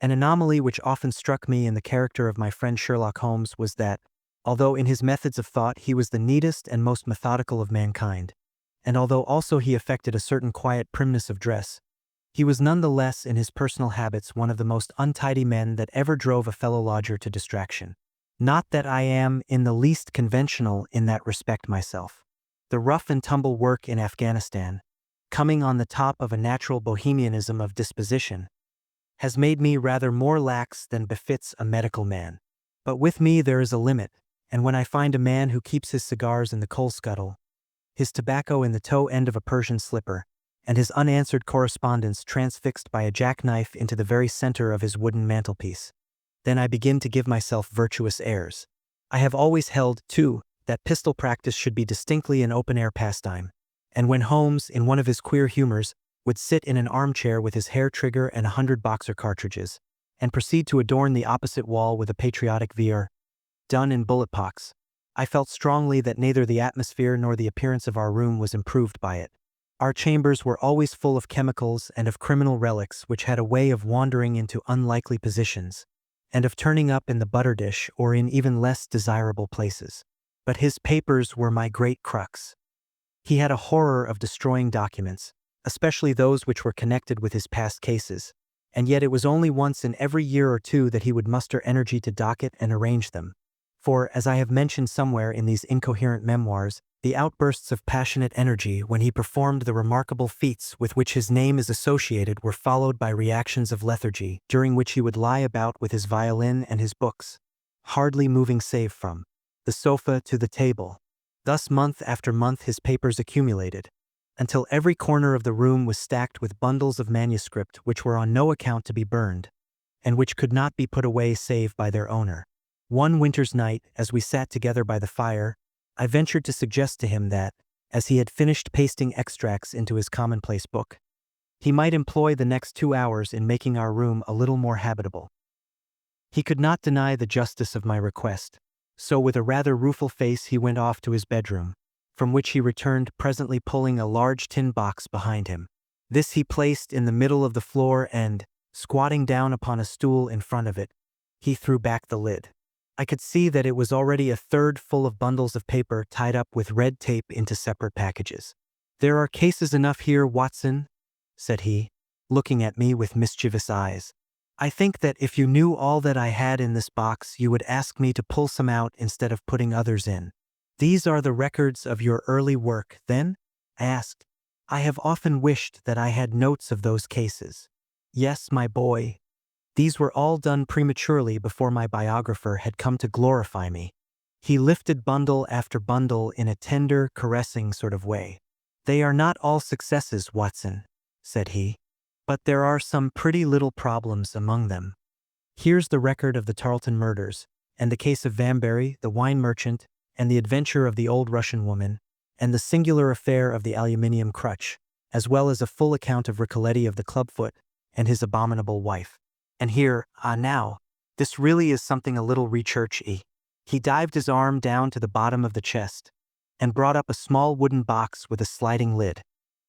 An anomaly which often struck me in the character of my friend Sherlock Holmes was that, although in his methods of thought he was the neatest and most methodical of mankind, and although also he affected a certain quiet primness of dress, he was none the less in his personal habits one of the most untidy men that ever drove a fellow lodger to distraction. Not that I am in the least conventional in that respect myself. The rough and tumble work in Afghanistan, coming on the top of a natural bohemianism of disposition, has made me rather more lax than befits a medical man. But with me there is a limit, and when I find a man who keeps his cigars in the coal scuttle, his tobacco in the toe end of a Persian slipper, and his unanswered correspondence transfixed by a jackknife into the very center of his wooden mantelpiece, then I begin to give myself virtuous airs. I have always held, too, that pistol practice should be distinctly an open-air pastime, and when Holmes, in one of his queer humors, would sit in an armchair with his hair trigger and 100 boxer cartridges, and proceed to adorn the opposite wall with a patriotic veer, done in bullet pox, I felt strongly that neither the atmosphere nor the appearance of our room was improved by it. Our chambers were always full of chemicals and of criminal relics which had a way of wandering into unlikely positions, and of turning up in the butter dish or in even less desirable places. But his papers were my great crux. He had a horror of destroying documents, especially those which were connected with his past cases, and yet it was only once in every year or two that he would muster energy to docket and arrange them. For, as I have mentioned somewhere in these incoherent memoirs, the outbursts of passionate energy when he performed the remarkable feats with which his name is associated were followed by reactions of lethargy, during which he would lie about with his violin and his books, hardly moving save from the sofa to the table. Thus month after month his papers accumulated, until every corner of the room was stacked with bundles of manuscript which were on no account to be burned, and which could not be put away save by their owner. One winter's night, as we sat together by the fire, I ventured to suggest to him that, as he had finished pasting extracts into his commonplace book, he might employ the next 2 hours in making our room a little more habitable. He could not deny the justice of my request, so with a rather rueful face he went off to his bedroom, from which he returned presently pulling a large tin box behind him. This he placed in the middle of the floor and, squatting down upon a stool in front of it, he threw back the lid. I could see that it was already a third full of bundles of paper tied up with red tape into separate packages. "There are cases enough here, Watson," said he, looking at me with mischievous eyes. "I think that if you knew all that I had in this box you would ask me to pull some out instead of putting others in." "These are the records of your early work, then?" I asked. "I have often wished that I had notes of those cases." "Yes, my boy. These were all done prematurely before my biographer had come to glorify me." He lifted bundle after bundle in a tender, caressing sort of way. "They are not all successes, Watson," said he, "but there are some pretty little problems among them. Here's the record of the Tarleton murders, and the case of Vanbury, the wine merchant, and the adventure of the old Russian woman, and the singular affair of the aluminium crutch, as well as a full account of Ricoletti of the clubfoot and his abominable wife. And here, now, this really is something a little research-y." He dived his arm down to the bottom of the chest, and brought up a small wooden box with a sliding lid,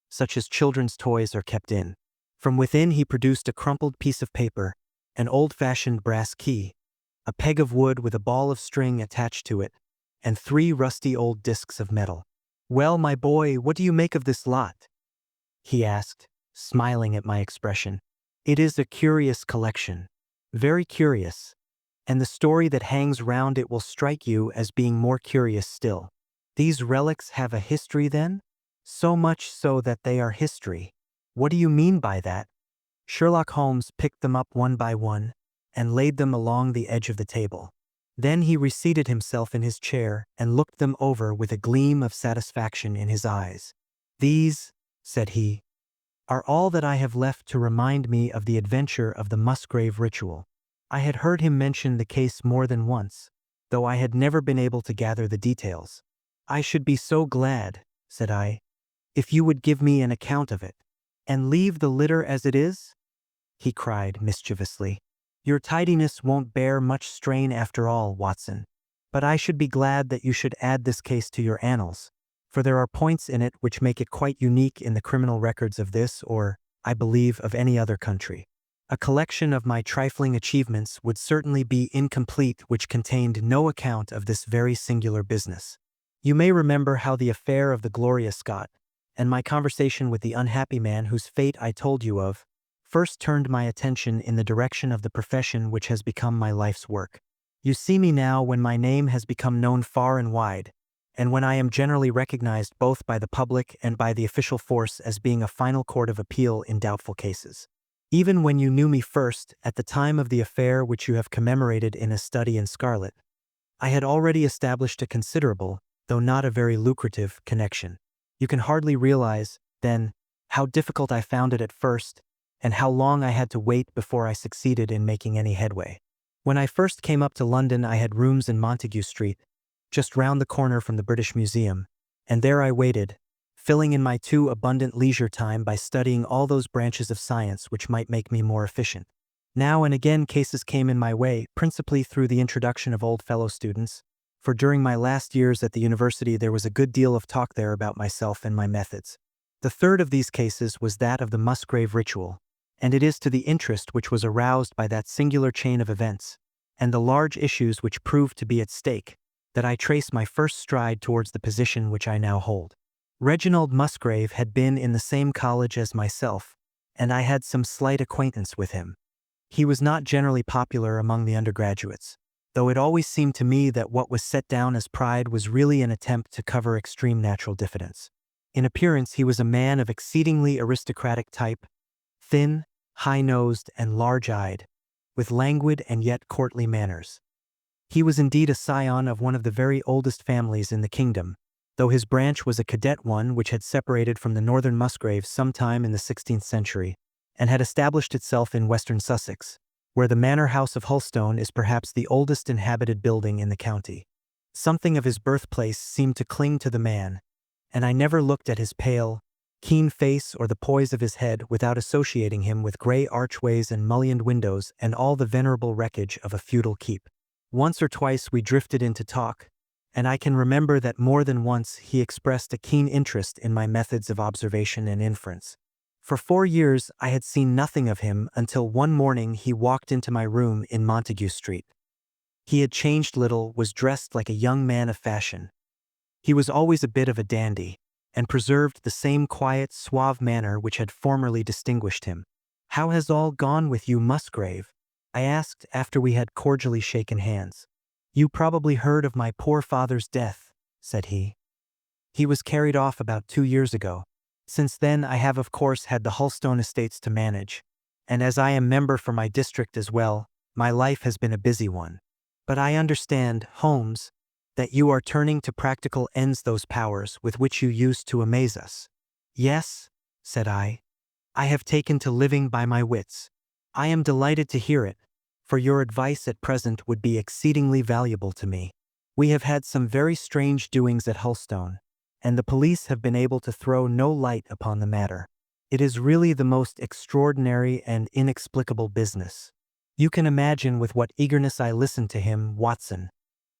such as children's toys are kept in. From within he produced a crumpled piece of paper, an old-fashioned brass key, a peg of wood with a ball of string attached to it, and 3 rusty old discs of metal. "Well, my boy, what do you make of this lot?" he asked, smiling at my expression. "It is a curious collection, very curious, and the story that hangs round it will strike you as being more curious still." "These relics have a history, then?" "So much so that they are history." "What do you mean by that?" Sherlock Holmes picked them up one by one, and laid them along the edge of the table. Then he reseated himself in his chair and looked them over with a gleam of satisfaction in his eyes. "These," said he, "are all that I have left to remind me of the adventure of the Musgrave Ritual." I had heard him mention the case more than once, though I had never been able to gather the details. "I should be so glad," said I, "if you would give me an account of it." "And leave the litter as it is?" he cried mischievously. "Your tidiness won't bear much strain after all, Watson. But I should be glad that you should add this case to your annals, for there are points in it which make it quite unique in the criminal records of this or, I believe, of any other country." A collection of my trifling achievements would certainly be incomplete which contained no account of this very singular business. You may remember how the affair of the Gloria Scott, and my conversation with the unhappy man whose fate I told you of, first turned my attention in the direction of the profession which has become my life's work. You see me now when my name has become known far and wide, and when I am generally recognized both by the public and by the official force as being a final court of appeal in doubtful cases. Even when you knew me first, at the time of the affair which you have commemorated in A Study in Scarlet, I had already established a considerable, though not a very lucrative, connection. You can hardly realize, then, how difficult I found it at first, and how long I had to wait before I succeeded in making any headway. When I first came up to London, I had rooms in Montague Street, just round the corner from the British Museum, and there I waited, filling in my too abundant leisure time by studying all those branches of science which might make me more efficient. Now and again cases came in my way, principally through the introduction of old fellow students, for during my last years at the university there was a good deal of talk there about myself and my methods. The third of these cases was that of the Musgrave Ritual, and it is to the interest which was aroused by that singular chain of events, and the large issues which proved to be at stake, that I trace my first stride towards the position which I now hold. Reginald Musgrave had been in the same college as myself, and I had some slight acquaintance with him. He was not generally popular among the undergraduates, though it always seemed to me that what was set down as pride was really an attempt to cover extreme natural diffidence. In appearance he was a man of exceedingly aristocratic type, thin, high-nosed, and large-eyed, with languid and yet courtly manners. He was indeed a scion of one of the very oldest families in the kingdom, though his branch was a cadet one which had separated from the northern Musgraves sometime in the 16th century, and had established itself in western Sussex, where the manor house of Hulstone is perhaps the oldest inhabited building in the county. Something of his birthplace seemed to cling to the man, and I never looked at his pale, keen face or the poise of his head without associating him with grey archways and mullioned windows and all the venerable wreckage of a feudal keep. Once or twice we drifted into talk, and I can remember that more than once he expressed a keen interest in my methods of observation and inference. For 4 years I had seen nothing of him until one morning he walked into my room in Montague Street. He had changed little, was dressed like a young man of fashion. He was always a bit of a dandy, and preserved the same quiet, suave manner which had formerly distinguished him. "How has all gone with you, Musgrave?" I asked after we had cordially shaken hands. "You probably heard of my poor father's death," said he. "He was carried off about 2 years ago. Since then I have of course had the Hulstone estates to manage, and as I am member for my district as well, my life has been a busy one. But I understand, Holmes, that you are turning to practical ends those powers with which you used to amaze us." "Yes," said I have taken to living by my wits." "I am delighted to hear it, for your advice at present would be exceedingly valuable to me. We have had some very strange doings at Hulstone, and the police have been able to throw no light upon the matter. It is really the most extraordinary and inexplicable business. You can imagine with what eagerness I listened to him, Watson,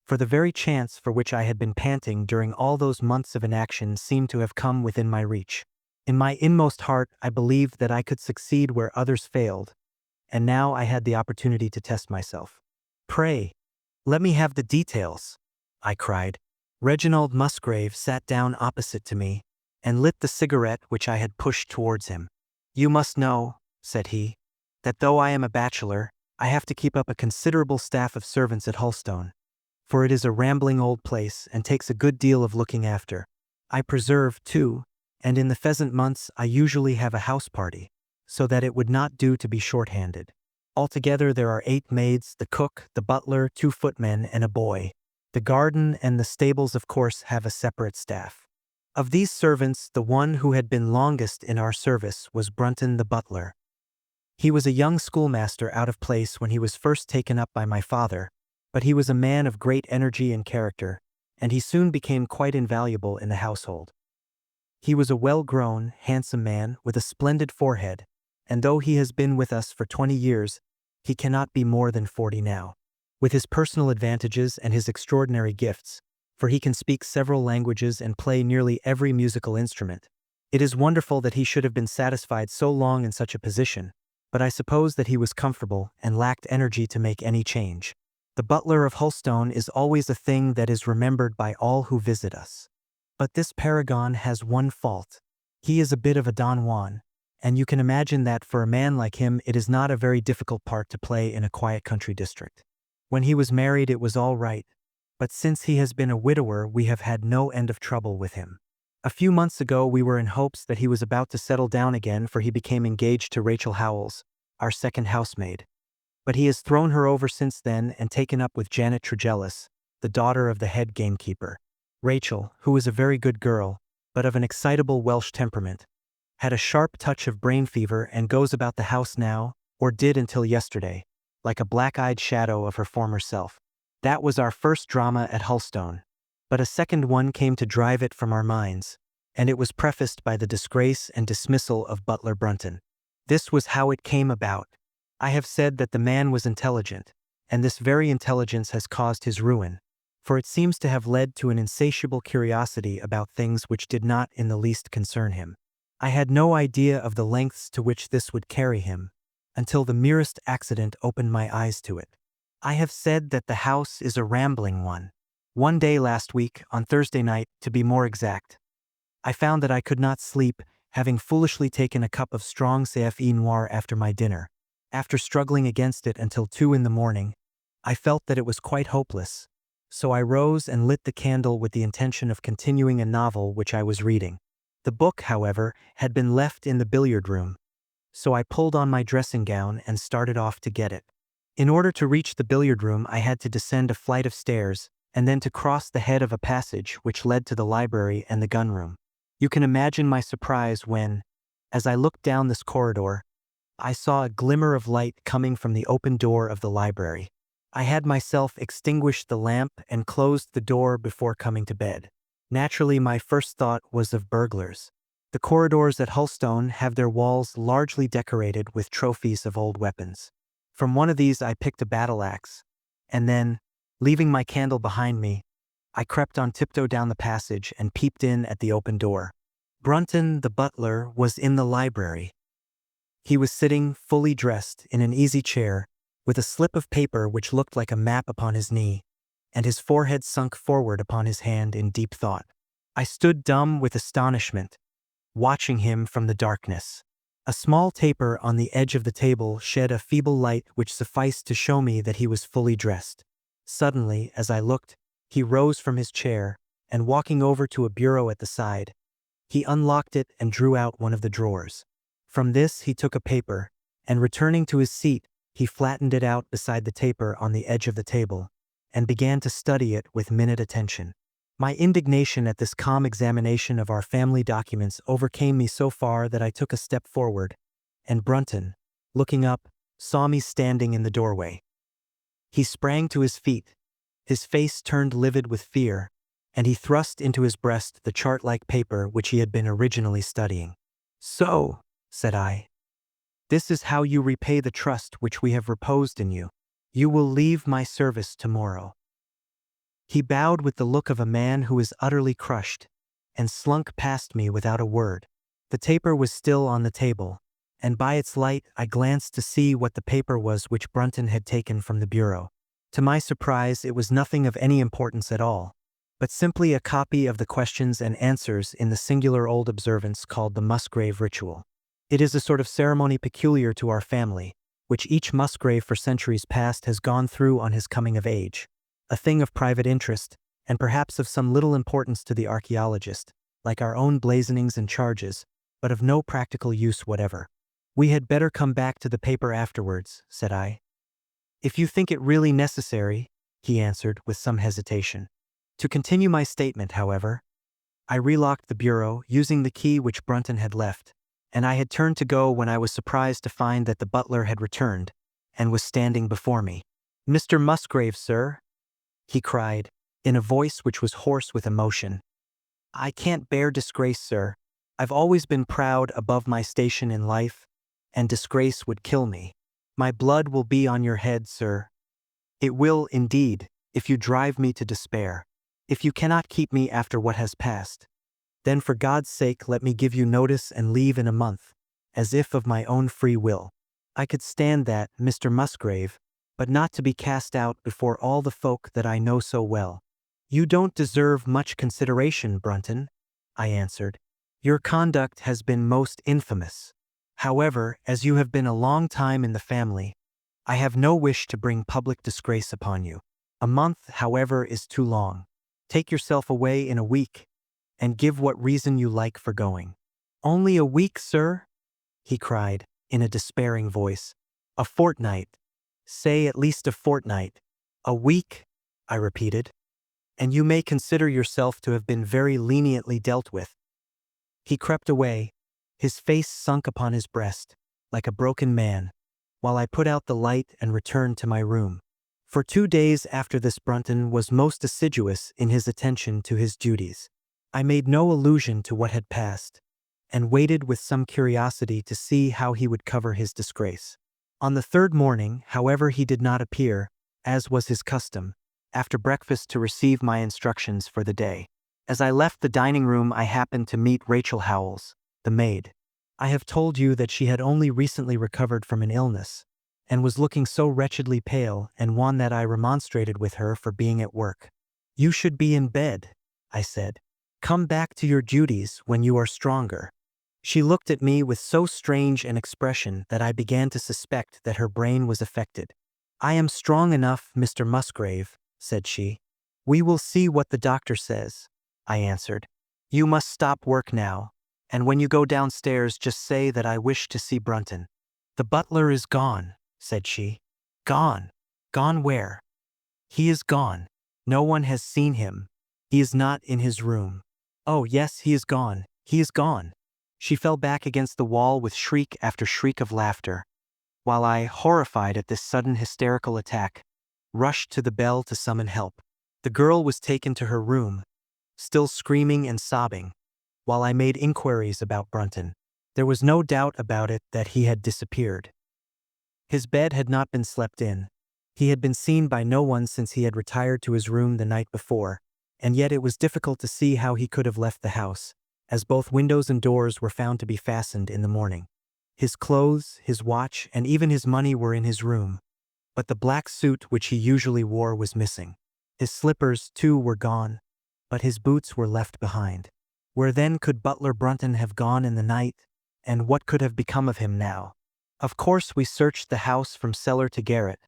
for the very chance for which I had been panting during all those months of inaction seemed to have come within my reach. In my inmost heart I believed that I could succeed where others failed, and now I had the opportunity to test myself. "Pray, let me have the details," I cried. Reginald Musgrave sat down opposite to me, and lit the cigarette which I had pushed towards him. "You must know," said he, "that though I am a bachelor, I have to keep up a considerable staff of servants at Hulstone, for it is a rambling old place and takes a good deal of looking after. I preserve, too, and in the pheasant months I usually have a house party, so that it would not do to be short-handed. Altogether there are 8 maids, the cook, the butler, 2 footmen, and a boy. The garden and the stables of course have a separate staff. Of these servants, the one who had been longest in our service was Brunton the butler. He was a young schoolmaster out of place when he was first taken up by my father, but he was a man of great energy and character, and he soon became quite invaluable in the household. He was a well-grown, handsome man with a splendid forehead, and though he has been with us for 20 years, he cannot be more than 40 now. With his personal advantages and his extraordinary gifts, for he can speak several languages and play nearly every musical instrument, it is wonderful that he should have been satisfied so long in such a position, but I suppose that he was comfortable and lacked energy to make any change. The butler of Hulstone is always a thing that is remembered by all who visit us. But this paragon has one fault. He is a bit of a Don Juan, and you can imagine that for a man like him it is not a very difficult part to play in a quiet country district. When he was married it was all right, but since he has been a widower we have had no end of trouble with him. A few months ago we were in hopes that he was about to settle down again, for he became engaged to Rachel Howells, our second housemaid. But he has thrown her over since then and taken up with Janet Tregellis, the daughter of the head gamekeeper. Rachel, who is a very good girl, but of an excitable Welsh temperament, had a sharp touch of brain fever and goes about the house now, or did until yesterday, like a black-eyed shadow of her former self. That was our first drama at Hulstone. But a second one came to drive it from our minds, and it was prefaced by the disgrace and dismissal of Butler Brunton. This was how it came about. I have said that the man was intelligent, and this very intelligence has caused his ruin, for it seems to have led to an insatiable curiosity about things which did not in the least concern him. I had no idea of the lengths to which this would carry him, until the merest accident opened my eyes to it. I have said that the house is a rambling one. One day last week, on Thursday night, to be more exact, I found that I could not sleep, having foolishly taken a cup of strong café noir after my dinner. After struggling against it until 2 in the morning, I felt that it was quite hopeless, so I rose and lit the candle with the intention of continuing a novel which I was reading. The book, however, had been left in the billiard room, so I pulled on my dressing gown and started off to get it. In order to reach the billiard room I had to descend a flight of stairs, and then to cross the head of a passage which led to the library and the gun room. You can imagine my surprise when, as I looked down this corridor, I saw a glimmer of light coming from the open door of the library. I had myself extinguished the lamp and closed the door before coming to bed. Naturally, my first thought was of burglars. The corridors at Hulstone have their walls largely decorated with trophies of old weapons. From one of these I picked a battle-axe, and then, leaving my candle behind me, I crept on tiptoe down the passage and peeped in at the open door. Brunton, the butler, was in the library. He was sitting, fully dressed, in an easy chair, with a slip of paper which looked like a map upon his knee, and his forehead sunk forward upon his hand in deep thought. I stood dumb with astonishment, watching him from the darkness. A small taper on the edge of the table shed a feeble light which sufficed to show me that he was fully dressed. Suddenly, as I looked, he rose from his chair, and walking over to a bureau at the side, he unlocked it and drew out one of the drawers. From this he took a paper, and returning to his seat, he flattened it out beside the taper on the edge of the table, and began to study it with minute attention. My indignation at this calm examination of our family documents overcame me so far that I took a step forward, and Brunton, looking up, saw me standing in the doorway. He sprang to his feet, his face turned livid with fear, and he thrust into his breast the chart-like paper which he had been originally studying. "So," said I, "this is how you repay the trust which we have reposed in you. You will leave my service tomorrow." He bowed with the look of a man who is utterly crushed, and slunk past me without a word. The taper was still on the table, and by its light I glanced to see what the paper was which Brunton had taken from the bureau. To my surprise, it was nothing of any importance at all, but simply a copy of the questions and answers in the singular old observance called the Musgrave Ritual. It is a sort of ceremony peculiar to our family, which each Musgrave for centuries past has gone through on his coming of age. A thing of private interest, and perhaps of some little importance to the archaeologist, like our own blazonings and charges, but of no practical use whatever. "We had better come back to the paper afterwards," said I. "If you think it really necessary," he answered with some hesitation. To continue my statement, however, I relocked the bureau, using the key which Brunton had left, and I had turned to go when I was surprised to find that the butler had returned, and was standing before me. "Mr. Musgrave, sir," he cried, in a voice which was hoarse with emotion. "I can't bear disgrace, sir. I've always been proud above my station in life, and disgrace would kill me. My blood will be on your head, sir. It will, indeed, if you drive me to despair. If you cannot keep me after what has passed, then for God's sake let me give you notice and leave in a month, as if of my own free will. I could stand that, Mr. Musgrave, but not to be cast out before all the folk that I know so well. You don't deserve much consideration, Brunton, I answered. Your conduct has been most infamous. However, as you have been a long time in the family, I have no wish to bring public disgrace upon you. A month, however, is too long. Take yourself away in a week, and give what reason you like for going. Only a week, sir? He cried, in a despairing voice. A fortnight. Say at least a fortnight. A week, I repeated. And you may consider yourself to have been very leniently dealt with. He crept away, his face sunk upon his breast, like a broken man, while I put out the light and returned to my room. For 2 days after this Brunton was most assiduous in his attention to his duties. I made no allusion to what had passed, and waited with some curiosity to see how he would cover his disgrace. On the 3rd morning, however, he did not appear, as was his custom, after breakfast to receive my instructions for the day. As I left the dining room, I happened to meet Rachel Howells, the maid. I have told you that she had only recently recovered from an illness, and was looking so wretchedly pale and wan that I remonstrated with her for being at work. You should be in bed, I said. Come back to your duties when you are stronger. She looked at me with so strange an expression that I began to suspect that her brain was affected. I am strong enough, Mr. Musgrave, said she. We will see what the doctor says, I answered. You must stop work now, and when you go downstairs just say that I wish to see Brunton. The butler is gone, said she. Gone? Gone where? He is gone. No one has seen him. He is not in his room. Oh yes, he is gone. He is gone. She fell back against the wall with shriek after shriek of laughter, while I, horrified at this sudden hysterical attack, rushed to the bell to summon help. The girl was taken to her room, still screaming and sobbing, while I made inquiries about Brunton. There was no doubt about it that he had disappeared. His bed had not been slept in. He had been seen by no one since he had retired to his room the night before, and yet it was difficult to see how he could have left the house, as both windows and doors were found to be fastened in the morning. His clothes, his watch, and even his money were in his room, but the black suit which he usually wore was missing. His slippers, too, were gone, but his boots were left behind. Where then could Butler Brunton have gone in the night, and what could have become of him now? Of course we searched the house from cellar to garret,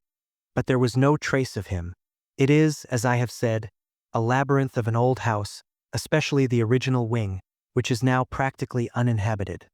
but there was no trace of him. It is, as I have said, a labyrinth of an old house, especially the original wing, which is now practically uninhabited.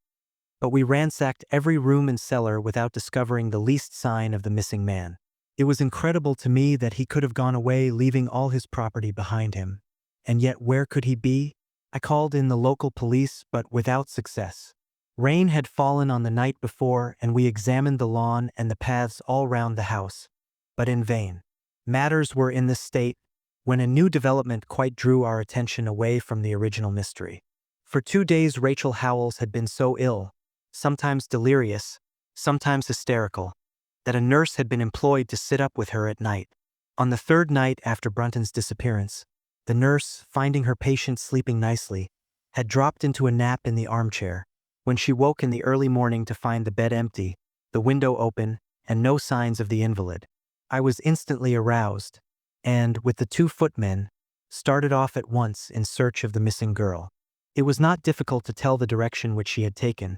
But we ransacked every room and cellar without discovering the least sign of the missing man. It was incredible to me that he could have gone away leaving all his property behind him. And yet where could he be? I called in the local police, but without success. Rain had fallen on the night before, and we examined the lawn and the paths all round the house, but in vain. Matters were in this state when a new development quite drew our attention away from the original mystery. For 2 days Rachel Howells had been so ill, sometimes delirious, sometimes hysterical, that a nurse had been employed to sit up with her at night. On the 3rd night after Brunton's disappearance, the nurse, finding her patient sleeping nicely, had dropped into a nap in the armchair, when she woke in the early morning to find the bed empty, the window open, and no signs of the invalid. I was instantly aroused, and, with the 2 footmen, started off at once in search of the missing girl. It was not difficult to tell the direction which she had taken,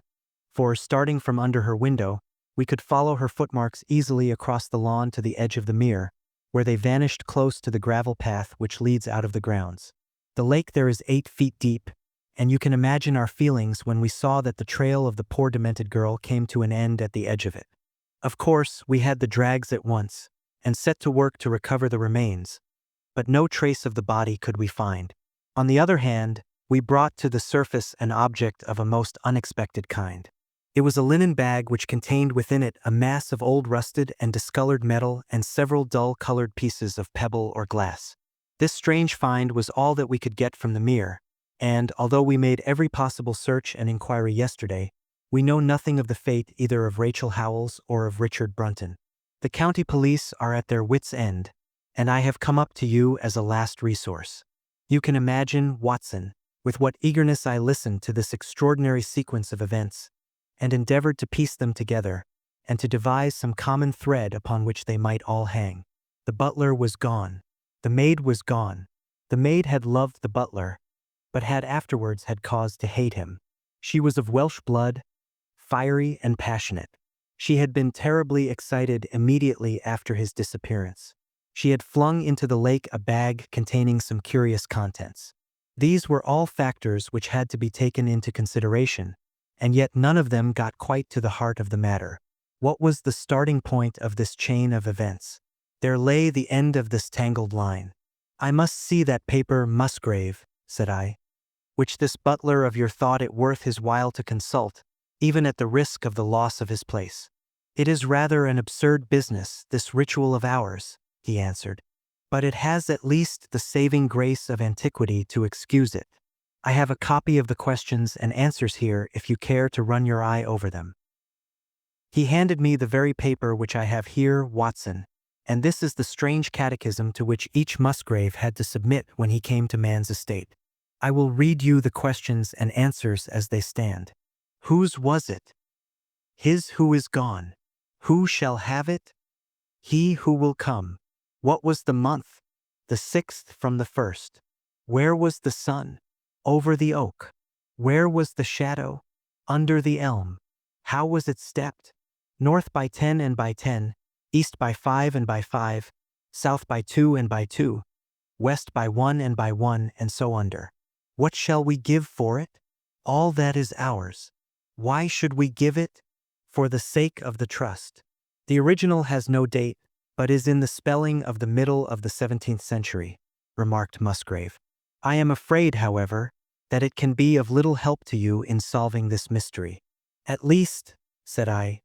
for, starting from under her window, we could follow her footmarks easily across the lawn to the edge of the mere, where they vanished close to the gravel path which leads out of the grounds. The lake there is 8 feet deep, and you can imagine our feelings when we saw that the trail of the poor demented girl came to an end at the edge of it. Of course, we had the drags at once, and set to work to recover the remains, but no trace of the body could we find. On the other hand, we brought to the surface an object of a most unexpected kind. It was a linen bag which contained within it a mass of old rusted and discolored metal and several dull-colored pieces of pebble or glass. This strange find was all that we could get from the mere, and, although we made every possible search and inquiry yesterday, we know nothing of the fate either of Rachel Howells or of Richard Brunton. The county police are at their wits' end, and I have come up to you as a last resource. You can imagine, Watson, with what eagerness I listened to this extraordinary sequence of events, and endeavored to piece them together, and to devise some common thread upon which they might all hang. The butler was gone. The maid was gone. The maid had loved the butler, but had afterwards had cause to hate him. She was of Welsh blood, fiery and passionate. She had been terribly excited immediately after his disappearance. She had flung into the lake a bag containing some curious contents. These were all factors which had to be taken into consideration, and yet none of them got quite to the heart of the matter. What was the starting point of this chain of events? There lay the end of this tangled line. "I must see that paper, Musgrave," said I, "which this butler of your thought it worth his while to consult, even at the risk of the loss of his place." "It is rather an absurd business, this ritual of ours," he answered, "but it has at least the saving grace of antiquity to excuse it. I have a copy of the questions and answers here if you care to run your eye over them." He handed me the very paper which I have here, Watson, and this is the strange catechism to which each Musgrave had to submit when he came to man's estate. I will read you the questions and answers as they stand. Whose was it? His who is gone. Who shall have it? He who will come. What was the month? The 6th from the 1st. Where was the sun? Over the oak. Where was the shadow? Under the elm. How was it stepped? North by 10 and by 10, east by 5 and by 5, south by 2 and by 2, west by 1 and by 1, and so under. What shall we give for it? All that is ours. Why should we give it? For the sake of the trust. The original has no date, but is in the spelling of the middle of the 17th century, remarked Musgrave. I am afraid, however, that it can be of little help to you in solving this mystery. At least, said I,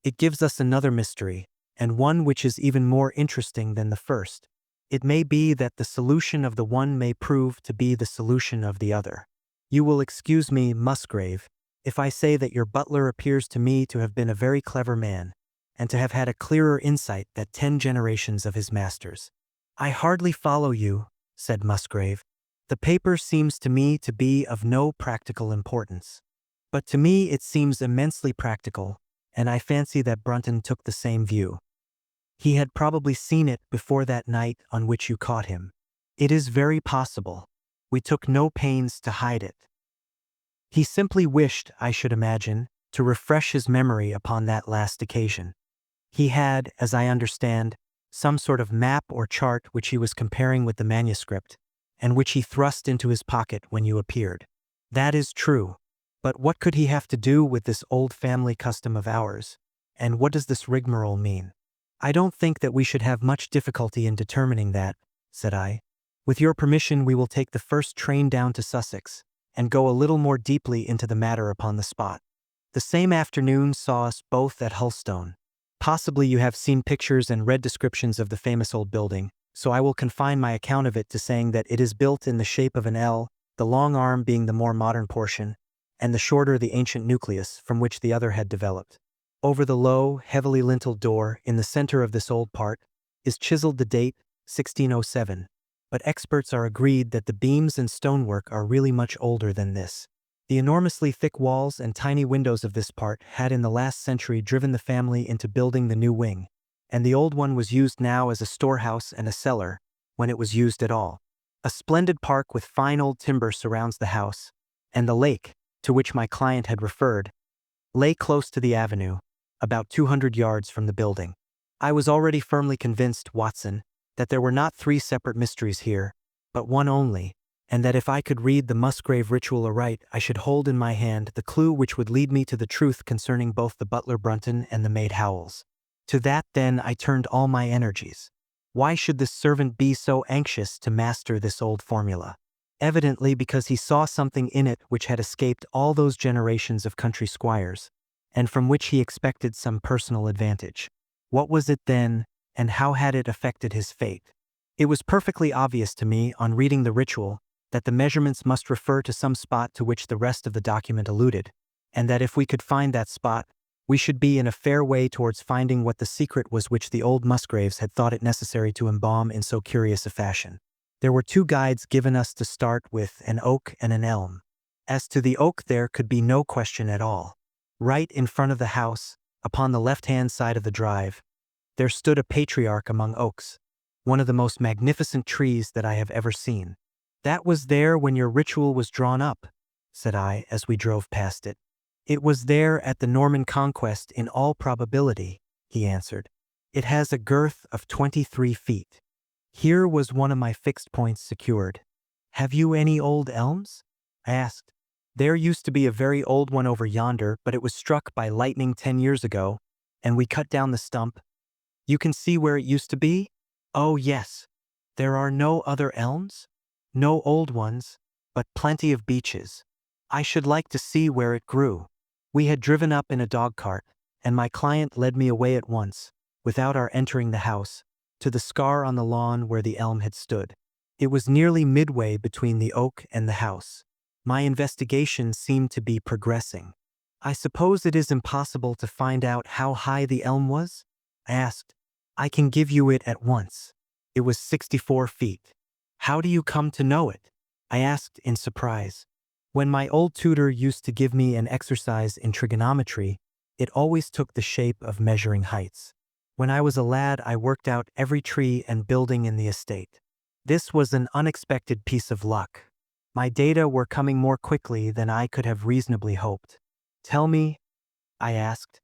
it gives us another mystery, and one which is even more interesting than the first. It may be that the solution of the one may prove to be the solution of the other. You will excuse me, Musgrave, if I say that your butler appears to me to have been a very clever man, and to have had a clearer insight than 10 generations of his masters. I hardly follow you, said Musgrave. The paper seems to me to be of no practical importance. But to me it seems immensely practical, and I fancy that Brunton took the same view. He had probably seen it before that night on which you caught him. It is very possible. We took no pains to hide it. He simply wished, I should imagine, to refresh his memory upon that last occasion. He had, as I understand, some sort of map or chart which he was comparing with the manuscript, and which he thrust into his pocket when you appeared. That is true. But what could he have to do with this old family custom of ours? And what does this rigmarole mean? I don't think that we should have much difficulty in determining that, said I. With your permission we will take the first train down to Sussex, and go a little more deeply into the matter upon the spot. The same afternoon saw us both at Hulstone. Possibly you have seen pictures and read descriptions of the famous old building, so I will confine my account of it to saying that it is built in the shape of an L, the long arm being the more modern portion, and the shorter the ancient nucleus from which the other had developed. Over the low, heavily linteled door, in the center of this old part, is chiseled the date, 1607, but experts are agreed that the beams and stonework are really much older than this. The enormously thick walls and tiny windows of this part had in the last century driven the family into building the new wing, and the old one was used now as a storehouse and a cellar, when it was used at all. A splendid park with fine old timber surrounds the house, and the lake, to which my client had referred, lay close to the avenue, about 200 yards from the building. I was already firmly convinced, Watson, that there were not 3 separate mysteries here, but one only, and that if I could read the Musgrave Ritual aright I should hold in my hand the clue which would lead me to the truth concerning both the butler Brunton and the maid Howells. To that, then, I turned all my energies. Why should this servant be so anxious to master this old formula? Evidently because he saw something in it which had escaped all those generations of country squires, and from which he expected some personal advantage. What was it then, and how had it affected his fate? It was perfectly obvious to me, on reading the ritual, that the measurements must refer to some spot to which the rest of the document alluded, and that if we could find that spot, we should be in a fair way towards finding what the secret was which the old Musgraves had thought it necessary to embalm in so curious a fashion. There were 2 guides given us to start with, an oak and an elm. As to the oak there could be no question at all. Right in front of the house, Upon the left-hand side of the drive, there stood a patriarch among oaks, one of the most magnificent trees that I have ever seen. "That was there when your ritual was drawn up," said I as we drove past it. "It was there at the Norman conquest in all probability," he answered. "It has a girth of 23 feet. Here was one of my fixed points secured." "Have you any old elms?" I asked. "There used to be a very old one over yonder, but it was struck by lightning 10 years ago, and we cut down the stump. You can see where it used to be?" "Oh, yes. There are no other elms?" "No old ones, but plenty of beeches. I should like to see where it grew." We had driven up in a dog-cart, and my client led me away at once, without our entering the house, to the scar on the lawn where the elm had stood. It was nearly midway between the oak and the house. My investigation seemed to be progressing. "I suppose it is impossible to find out how high the elm was?" I asked. "I can give you it at once. It was 64 feet. "How do you come to know it?" I asked in surprise. "When my old tutor used to give me an exercise in trigonometry, it always took the shape of measuring heights. When I was a lad, I worked out every tree and building in the estate. This was an unexpected piece of luck. My data were coming more quickly than I could have reasonably hoped." "Tell me," I asked,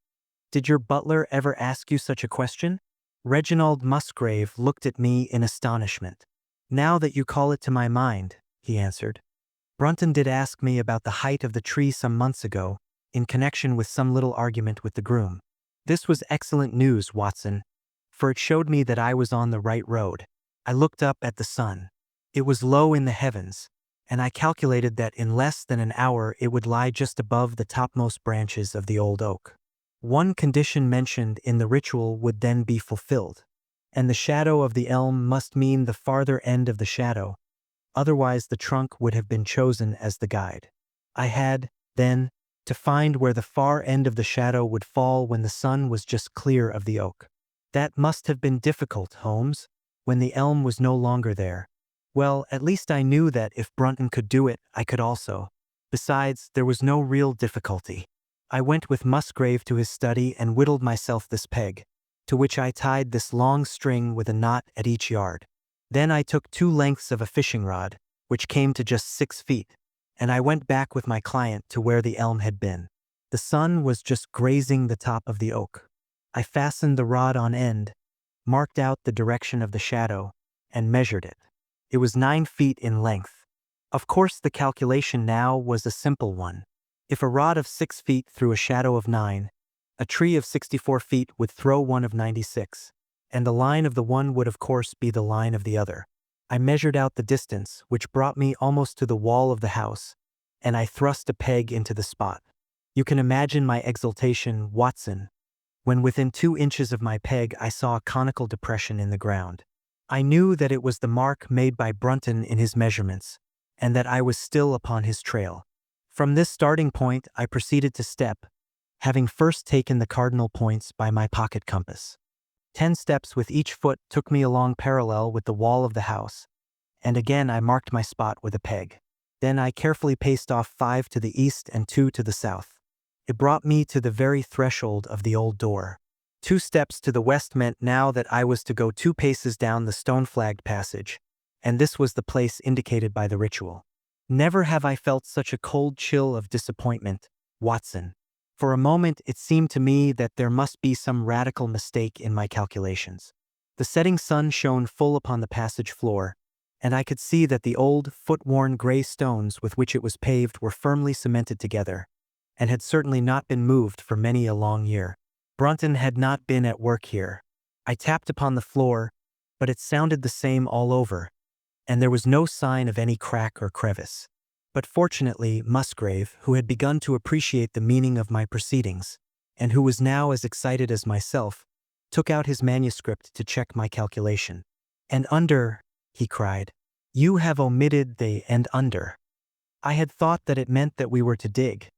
"did your butler ever ask you such a question?" Reginald Musgrave looked at me in astonishment. "Now that you call it to my mind," he answered, "Brunton did ask me about the height of the tree some months ago, in connection with some little argument with the groom. This was excellent news, Watson, for it showed me that I was on the right road. I looked up at the sun. It was low in the heavens, and I calculated that in less than an hour it would lie just above the topmost branches of the old oak. One condition mentioned in the ritual would then be fulfilled, and the shadow of the elm must mean the farther end of the shadow, otherwise the trunk would have been chosen as the guide. I had, then, to find where the far end of the shadow would fall when the sun was just clear of the oak. That must have been difficult, Holmes, when the elm was no longer there. Well, at least I knew that if Brunton could do it, I could also. Besides, there was no real difficulty. I went with Musgrave to his study and whittled myself this peg, to which I tied this long string with a knot at each yard. Then I took 2 lengths of a fishing rod, which came to just 6 feet, and I went back with my client to where the elm had been. The sun was just grazing the top of the oak. I fastened the rod on end, marked out the direction of the shadow, and measured it. It was 9 feet in length. Of course, the calculation now was a simple one. If a rod of 6 feet threw a shadow of 9, a tree of 64 feet would throw one of 96, and the line of the one would of course be the line of the other. I measured out the distance, which brought me almost to the wall of the house, and I thrust a peg into the spot. You can imagine my exultation, Watson, when within 2 inches of my peg I saw a conical depression in the ground. I knew that it was the mark made by Brunton in his measurements, and that I was still upon his trail. From this starting point I proceeded to step, having first taken the cardinal points by my pocket compass. 10 steps with each foot took me along parallel with the wall of the house, and again I marked my spot with a peg. Then I carefully paced off 5 to the east and 2 to the south. It brought me to the very threshold of the old door. 2 steps to the west meant now that I was to go 2 paces down the stone-flagged passage, and this was the place indicated by the ritual. Never have I felt such a cold chill of disappointment, Watson. For a moment it seemed to me that there must be some radical mistake in my calculations. The setting sun shone full upon the passage floor, and I could see that the old, foot-worn gray stones with which it was paved were firmly cemented together, and had certainly not been moved for many a long year. Brunton had not been at work here. I tapped upon the floor, but it sounded the same all over, and there was no sign of any crack or crevice. But fortunately, Musgrave, who had begun to appreciate the meaning of my proceedings, and who was now as excited as myself, took out his manuscript to check my calculation. "And under," he cried. "You have omitted the and under." I had thought that it meant that we were to dig,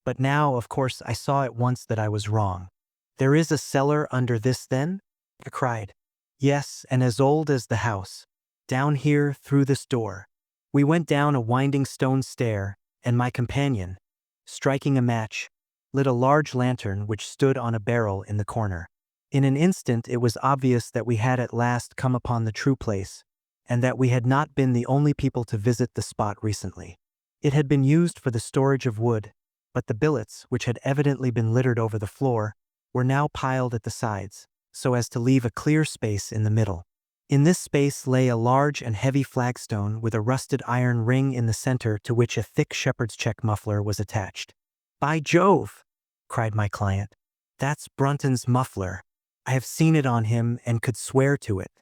but now, of course, I saw at once that I was wrong. "There is a cellar under this, then?" I cried. "Yes, and as old as the house. Down here, through this door." We went down a winding stone stair, and my companion, striking a match, lit a large lantern which stood on a barrel in the corner. In an instant it was obvious that we had at last come upon the true place, and that we had not been the only people to visit the spot recently. It had been used for the storage of wood, but the billets, which had evidently been littered over the floor, were now piled at the sides, so as to leave a clear space in the middle. In this space lay a large and heavy flagstone with a rusted iron ring in the center to which a thick shepherd's check muffler was attached. "By Jove!" cried my client. "That's Brunton's muffler. I have seen it on him and could swear to it.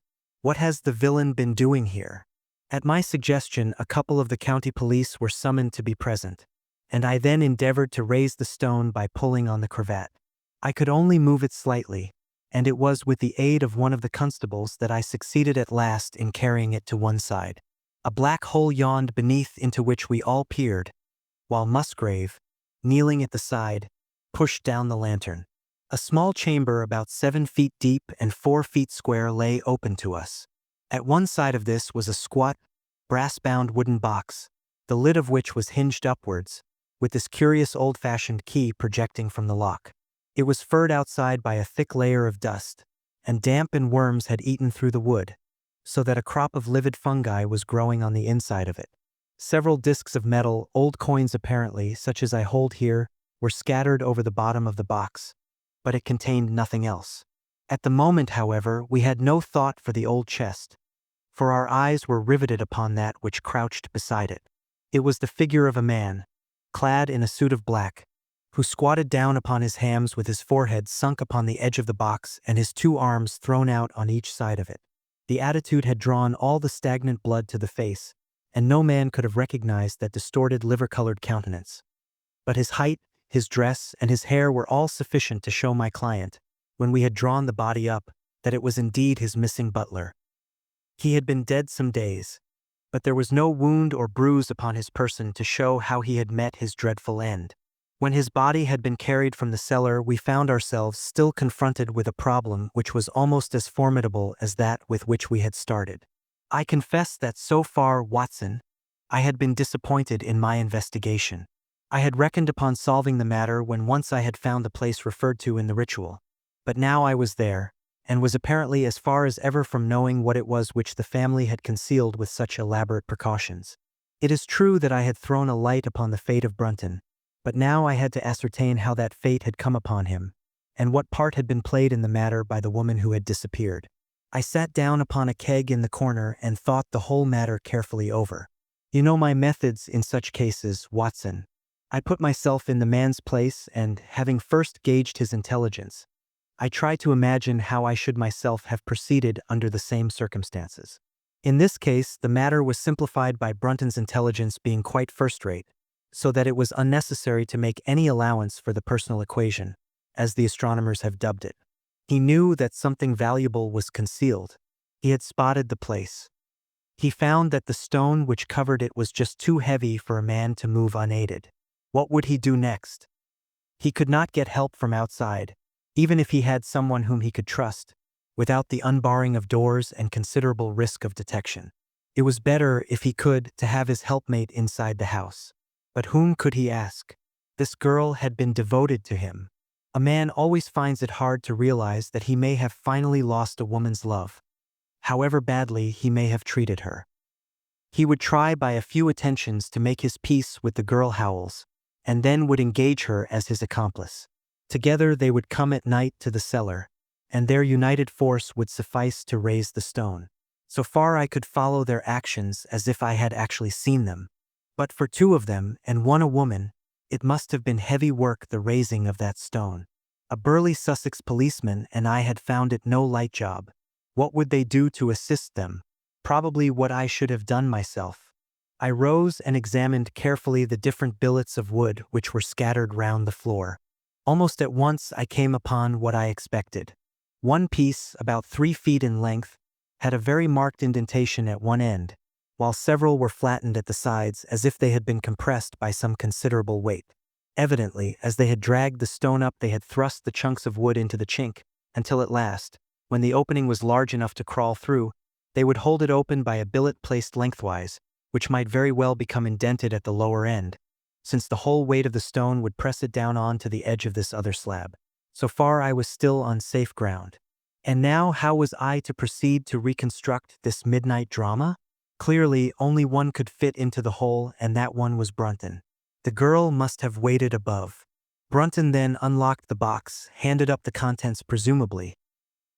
What has the villain been doing here?" At my suggestion, a couple of the county police were summoned to be present, and I then endeavored to raise the stone by pulling on the cravat. I could only move it slightly, and it was with the aid of one of the constables that I succeeded at last in carrying it to one side. A black hole yawned beneath into which we all peered, while Musgrave, kneeling at the side, pushed down the lantern. A small chamber about 7 feet deep and 4 feet square lay open to us. At one side of this was a squat, brass-bound wooden box, the lid of which was hinged upwards, with this curious old-fashioned key projecting from the lock. It was furred outside by a thick layer of dust, and damp and worms had eaten through the wood, so that a crop of livid fungi was growing on the inside of it. Several discs of metal, old coins apparently, such as I hold here, were scattered over the bottom of the box, but it contained nothing else. At the moment, however, we had no thought for the old chest, for our eyes were riveted upon that which crouched beside it. It was the figure of a man, clad in a suit of black, who squatted down upon his hams with his forehead sunk upon the edge of the box and his 2 arms thrown out on each side of it. The attitude had drawn all the stagnant blood to the face, and no man could have recognized that distorted liver-colored countenance. But his height, his dress, and his hair were all sufficient to show my client, when we had drawn the body up, that it was indeed his missing butler. He had been dead some days, but there was no wound or bruise upon his person to show how he had met his dreadful end. When his body had been carried from the cellar, we found ourselves still confronted with a problem which was almost as formidable as that with which we had started. I confess that so far, Watson, I had been disappointed in my investigation. I had reckoned upon solving the matter when once I had found the place referred to in the ritual, but now I was there, and was apparently as far as ever from knowing what it was which the family had concealed with such elaborate precautions. It is true that I had thrown a light upon the fate of Brunton, but now I had to ascertain how that fate had come upon him, and what part had been played in the matter by the woman who had disappeared. I sat down upon a keg in the corner and thought the whole matter carefully over. You know my methods in such cases, Watson. I put myself in the man's place and, having first gauged his intelligence, I try to imagine how I should myself have proceeded under the same circumstances. In this case, the matter was simplified by Brunton's intelligence being quite first-rate, so that it was unnecessary to make any allowance for the personal equation, as the astronomers have dubbed it. He knew that something valuable was concealed. He had spotted the place. He found that the stone which covered it was just too heavy for a man to move unaided. What would he do next? He could not get help from outside, even if he had someone whom he could trust, without the unbarring of doors and considerable risk of detection. It was better, if he could, to have his helpmate inside the house. But whom could he ask? This girl had been devoted to him. A man always finds it hard to realize that he may have finally lost a woman's love, however badly he may have treated her. He would try by a few attentions to make his peace with the girl Howells, and then would engage her as his accomplice. Together they would come at night to the cellar, and their united force would suffice to raise the stone. So far I could follow their actions as if I had actually seen them. But for 2 of them, and one a woman, it must have been heavy work, the raising of that stone. A burly Sussex policeman and I had found it no light job. What would they do to assist them? Probably what I should have done myself. I rose and examined carefully the different billets of wood which were scattered round the floor. Almost at once I came upon what I expected. One piece, about 3 feet in length, had a very marked indentation at one end, while several were flattened at the sides as if they had been compressed by some considerable weight. Evidently, as they had dragged the stone up, they had thrust the chunks of wood into the chink, until at last, when the opening was large enough to crawl through, they would hold it open by a billet placed lengthwise, which might very well become indented at the lower end, since the whole weight of the stone would press it down onto the edge of this other slab. So far I was still on safe ground. And now how was I to proceed to reconstruct this midnight drama? Clearly, only one could fit into the hole, and that one was Brunton. The girl must have waited above. Brunton then unlocked the box, handed up the contents presumably,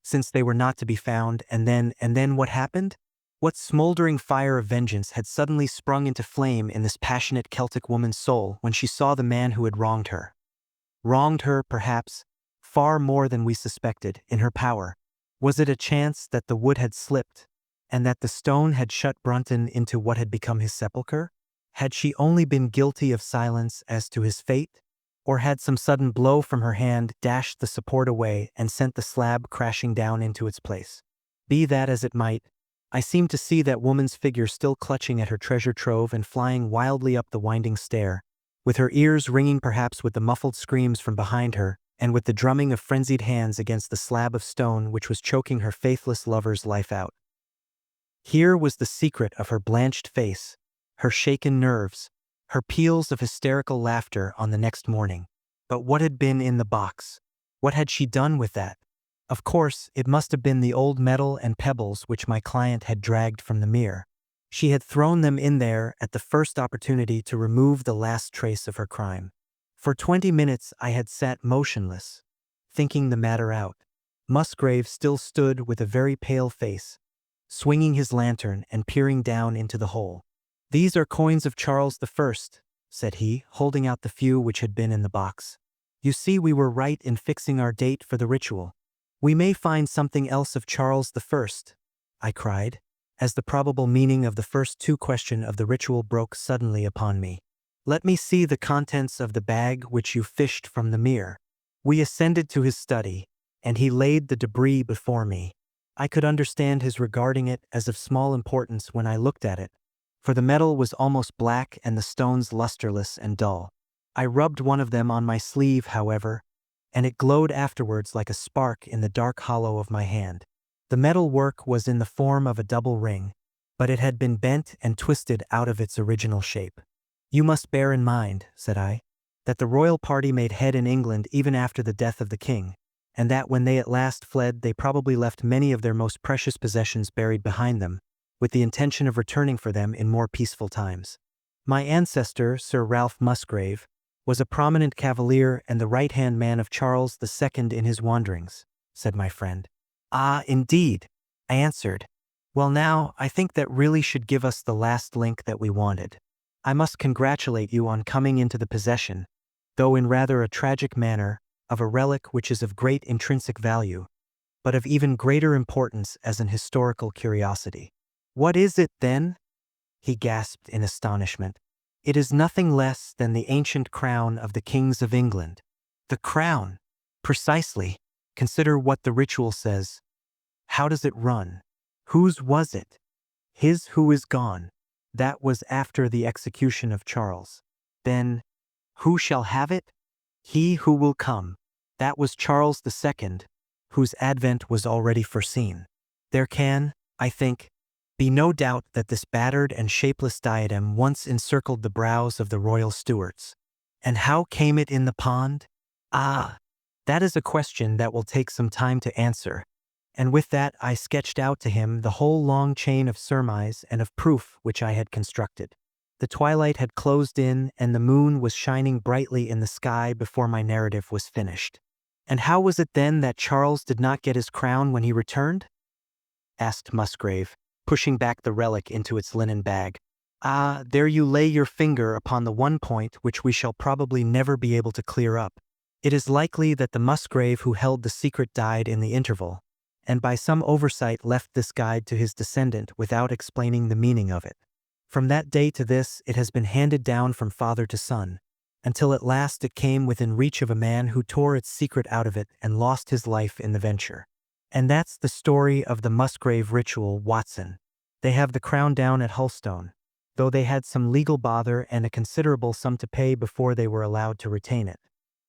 since they were not to be found, and then what happened? What smoldering fire of vengeance had suddenly sprung into flame in this passionate Celtic woman's soul when she saw the man who had wronged her? Wronged her, perhaps, far more than we suspected, in her power. Was it a chance that the wood had slipped, and that the stone had shut Brunton into what had become his sepulchre? Had she only been guilty of silence as to his fate? Or had some sudden blow from her hand dashed the support away and sent the slab crashing down into its place? Be that as it might, I seemed to see that woman's figure still clutching at her treasure trove and flying wildly up the winding stair, with her ears ringing perhaps with the muffled screams from behind her and with the drumming of frenzied hands against the slab of stone which was choking her faithless lover's life out. Here was the secret of her blanched face, her shaken nerves, her peals of hysterical laughter on the next morning. But what had been in the box? What had she done with that? Of course, it must have been the old metal and pebbles which my client had dragged from the mere. She had thrown them in there at the first opportunity to remove the last trace of her crime. For 20 minutes I had sat motionless, thinking the matter out. Musgrave still stood with a very pale face, swinging his lantern and peering down into the hole. "These are coins of Charles I," said he, holding out the few which had been in the box. "You see we were right in fixing our date for the ritual." "We may find something else of Charles I," I cried, as the probable meaning of the first two questions of the ritual broke suddenly upon me. "Let me see the contents of the bag which you fished from the mere." We ascended to his study, and he laid the debris before me. I could understand his regarding it as of small importance when I looked at it, for the metal was almost black and the stones lusterless and dull. I rubbed one of them on my sleeve, however, and it glowed afterwards like a spark in the dark hollow of my hand. The metal work was in the form of a double ring, but it had been bent and twisted out of its original shape. "You must bear in mind," said I, "that the royal party made head in England even after the death of the king, and that when they at last fled they probably left many of their most precious possessions buried behind them, with the intention of returning for them in more peaceful times. My ancestor, Sir Ralph Musgrave, was a prominent cavalier and the right-hand man of Charles II in his wanderings," said my friend. "Ah, indeed," I answered. "Well now, I think that really should give us the last link that we wanted. I must congratulate you on coming into the possession, though in rather a tragic manner, of a relic which is of great intrinsic value, but of even greater importance as an historical curiosity." "What is it, then?" he gasped in astonishment. "It is nothing less than the ancient crown of the kings of England." "The crown?" "Precisely. Consider what the ritual says. How does it run? Whose was it? His who is gone. That was after the execution of Charles. Then, who shall have it? He who will come. That was Charles II, whose advent was already foreseen. There can, I think, be no doubt that this battered and shapeless diadem once encircled the brows of the royal Stuarts. And how came it in the pond? Ah, that is a question that will take some time to answer. And with that I sketched out to him the whole long chain of surmise and of proof which I had constructed. The twilight had closed in and the moon was shining brightly in the sky before my narrative was finished. "And how was it then that Charles did not get his crown when he returned?" asked Musgrave, pushing back the relic into its linen bag. "Ah, there you lay your finger upon the one point which we shall probably never be able to clear up. It is likely that the Musgrave who held the secret died in the interval, and by some oversight left this guide to his descendant without explaining the meaning of it. From that day to this it has been handed down from father to son, until at last it came within reach of a man who tore its secret out of it and lost his life in the venture. And that's the story of the Musgrave Ritual, Watson. They have the crown down at Hulstone, though they had some legal bother and a considerable sum to pay before they were allowed to retain it.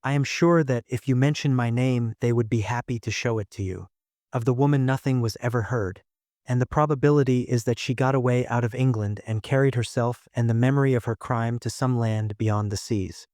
I am sure that if you mention my name they would be happy to show it to you. Of the woman nothing was ever heard, and the probability is that she got away out of England and carried herself and the memory of her crime to some land beyond the seas.